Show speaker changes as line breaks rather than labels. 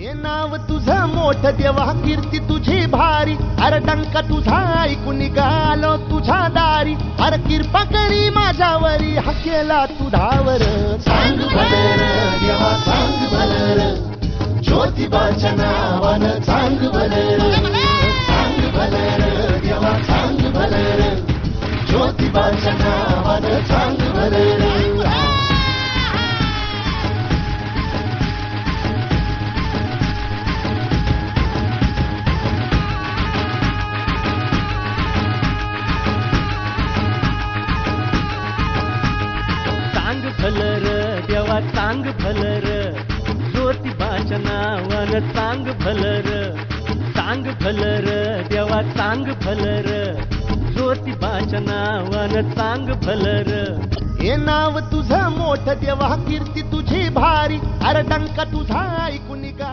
हे नाव तुझं मोठ देवा, कीर्ती तुझी भारी, अरे डंका तुझा ऐकून निघालो तुझ्या दारी, अरे कृपा करी माझ्यावरी, हा केला तू धावर. सांग भलर देवा सांग भलर, ज्योतिबाच्या नावानं सांग भलर. सांग भलर देवा सांग भलर, ज्योतिबाच्या नावानं सांग भलर.
सांग भलर देवा सांग भलर, ज्योतिबाच्या नावानं सांग भलर. सांग भलर देवा सांग भलर, ज्योतिबाच्या नावानं सांग भलर.
हे नाव तुझं मोठ देवा, कीर्ती तुझी भारी, अरे डंका तुझा ऐकून निघालो